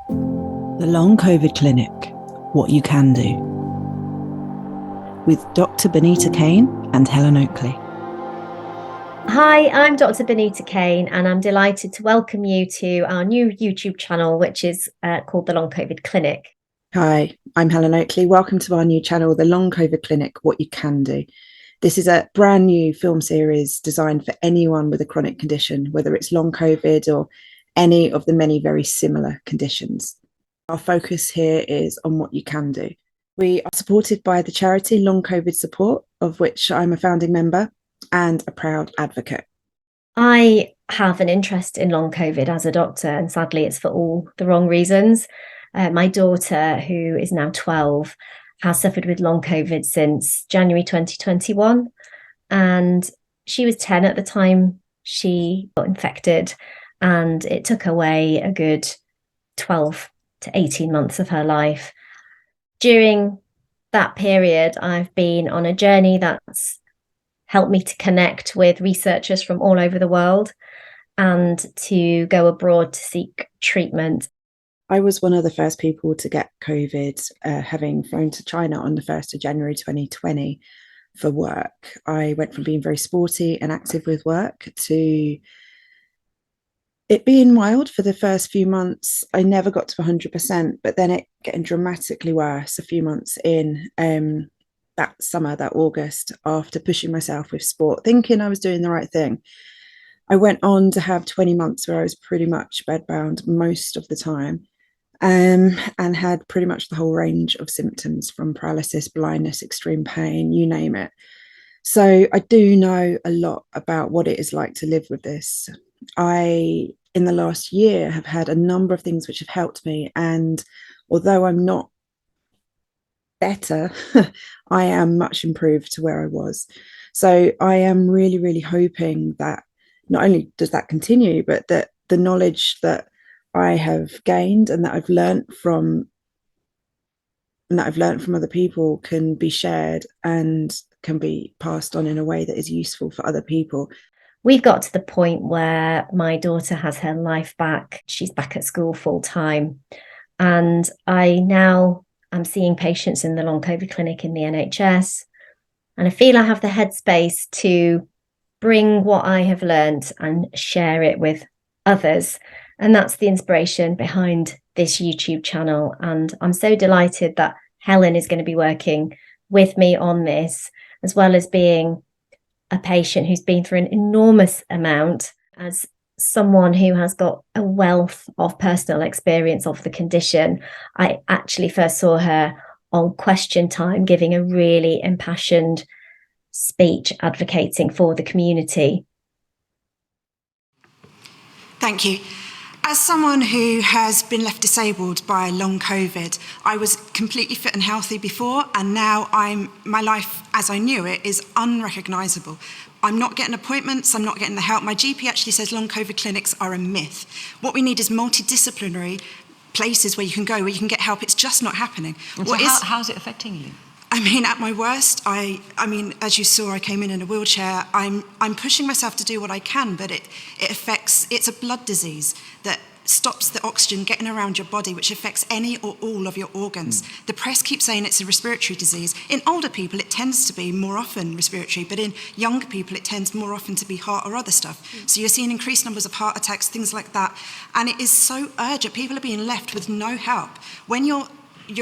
The Long COVID Clinic, What You Can Do, with Dr. Binita Kane and Helen Oakleigh. Hi, I'm Dr. Binita Kane, and I'm delighted to welcome you to our new YouTube channel, which is called the Long COVID Clinic. Hi, I'm Helen Oakleigh. Welcome to our new channel, The Long COVID Clinic, What You Can Do. This is a brand new film series designed for anyone with a chronic condition, whether it's long COVID or any of the many very similar conditions. Our focus here is on what you can do. We are supported by the charity Long COVID Support, of which I'm a founding member and a proud advocate. I have an interest in long COVID as a doctor, and sadly, it's for all the wrong reasons. My daughter, who is now 12, has suffered with long COVID since January 2021. And she was 10 at the time she got infected, and it took away a good 12 to 18 months of her life. During that period, I've been on a journey that's helped me to connect with researchers from all over the world and to go abroad to seek treatment. I was one of the first people to get COVID, having flown to China on the 1st of January 2020 for work. I went from being very sporty and active with work to it being wild for the first few months. I never got to 100%, but then it getting dramatically worse a few months in. That summer, that August, after pushing myself with sport, thinking I was doing the right thing. I went on to have 20 months where I was pretty much bedbound most of the time, and had pretty much the whole range of symptoms from paralysis, blindness, extreme pain, you name it. So I do know a lot about what it is like to live with this. I, in the last year, have had a number of things which have helped me. And although I'm not better, I am much improved to where I was. So I am really, really hoping that not only does that continue, but that the knowledge that I have gained and that I've learned from other people can be shared and can be passed on in a way that is useful for other people. We've got to the point where my daughter has her life back. She's back at school full time. And I now am seeing patients in the long COVID clinic in the NHS. And I feel I have the headspace to bring what I have learned and share it with others. And that's the inspiration behind this YouTube channel. And I'm so delighted that Helen is going to be working with me on this, as well as being a patient who's been through an enormous amount. As someone who has got a wealth of personal experience of the condition, I actually first saw her on Question Time giving a really impassioned speech advocating for the community. Thank you. As someone who has been left disabled by long COVID, I was completely fit and healthy before, and now my life as I knew it is unrecognisable. I'm not getting appointments, I'm not getting the help. My GP actually says long COVID clinics are a myth. What we need is multidisciplinary places where you can go, where you can get help. It's just not happening. So how's it affecting you? I mean, at my worst, I mean, as you saw, I came in a wheelchair. I'm pushing myself to do what I can, but it affects, it's a blood disease that stops the oxygen getting around your body, which affects any or all of your organs. The press keeps saying it's a respiratory disease. In older people, it tends to be more often respiratory, but in younger people, it tends more often to be heart or other stuff. So you're seeing increased numbers of heart attacks, things like that. And it is so urgent. People are being left with no help. When you're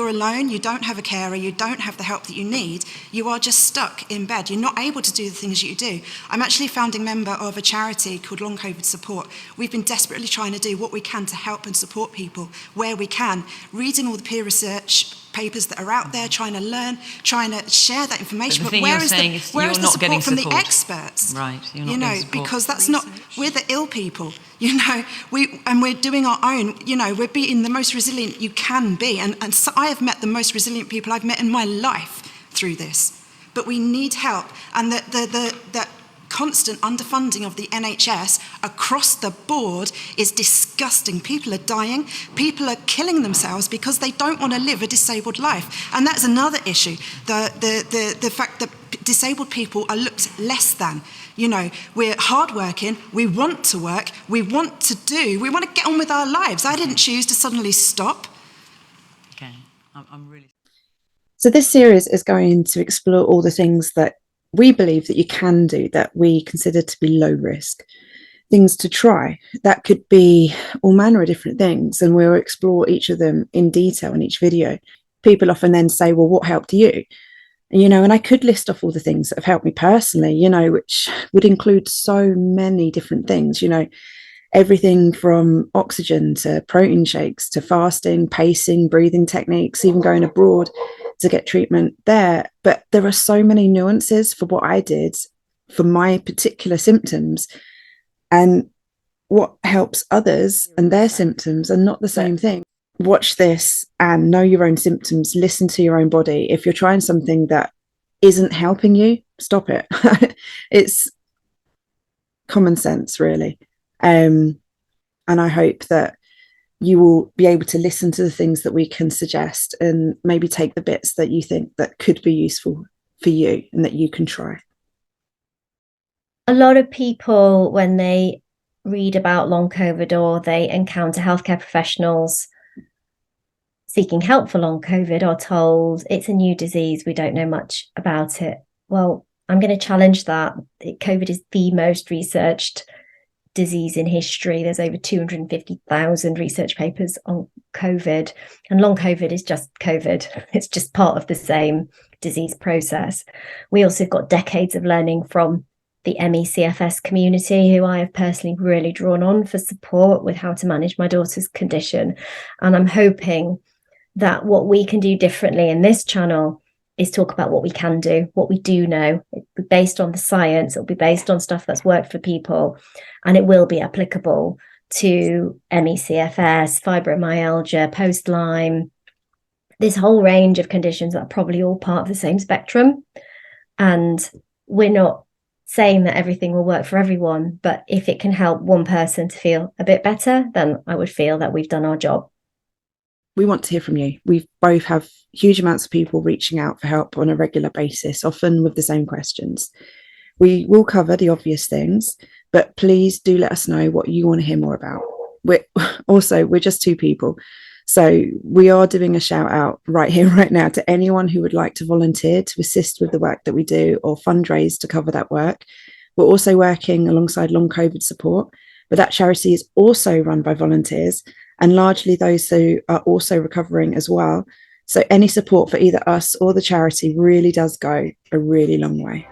alone, you don't have a carer, you don't have the help that you need, you are just stuck in bed. You're not able to do the things you do. I'm actually a founding member of a charity called Long COVID Support. We've been desperately trying to do what we can to help and support people where we can, reading all the peer research papers that are out there, trying to learn, trying to share that information. But where is the support from the experts? Right, you're not getting support. Because that's not, we're the ill people, we're doing our own, we're being the most resilient you can be. And so I have met the most resilient people I've met in my life through this. But we need help. And that constant underfunding of the NHS across the board is disgusting. People are dying. People are killing themselves because they don't want to live a disabled life. And that's another issue. The fact that disabled people are looked less than. You know, we're hardworking, we want to work, we want to get on with our lives. I didn't choose to suddenly stop. Okay, I'm really... So this series is going to explore all the things that we believe that you can do, that we consider to be low risk, things to try. That could be all manner of different things, and we'll explore each of them in detail in each video. People often then say, well, what helped you? You know, and I could list off all the things that have helped me personally, you know, which would include so many different things, you know, everything from oxygen to protein shakes to fasting, pacing, breathing techniques, even going abroad to get treatment there. But there are so many nuances for what I did for my particular symptoms, and what helps others and their symptoms are not the same thing. Watch this and know your own symptoms, listen to your own body. If you're trying something that isn't helping you, stop it. It's common sense, really. And I hope that you will be able to listen to the things that we can suggest and maybe take the bits that you think that could be useful for you and that you can try. A lot of people, when they read about long COVID or they encounter healthcare professionals seeking help for long COVID, are told it's a new disease, we don't know much about it. Well, I'm going to challenge that. COVID is the most researched disease in history. There's over 250,000 research papers on COVID, and long COVID is just COVID. It's just part of the same disease process. We also got decades of learning from the ME/CFS community, who I have personally really drawn on for support with how to manage my daughter's condition. And I'm hoping that what we can do differently in this channel is talk about what we can do, what we do know. It'll be based on the science, it'll be based on stuff that's worked for people, and it will be applicable to ME/CFS, fibromyalgia, post-Lyme, this whole range of conditions that are probably all part of the same spectrum. And we're not saying that everything will work for everyone, but if it can help one person to feel a bit better, then I would feel that we've done our job. We want to hear from you. We both have huge amounts of people reaching out for help on a regular basis, often with the same questions. We will cover the obvious things, but please do let us know what you want to hear more about. We're just two people. So we are doing a shout out right here, right now, to anyone who would like to volunteer to assist with the work that we do or fundraise to cover that work. We're also working alongside Long COVID Support, but that charity is also run by volunteers, and largely those who are also recovering as well. So any support for either us or the charity really does go a really long way.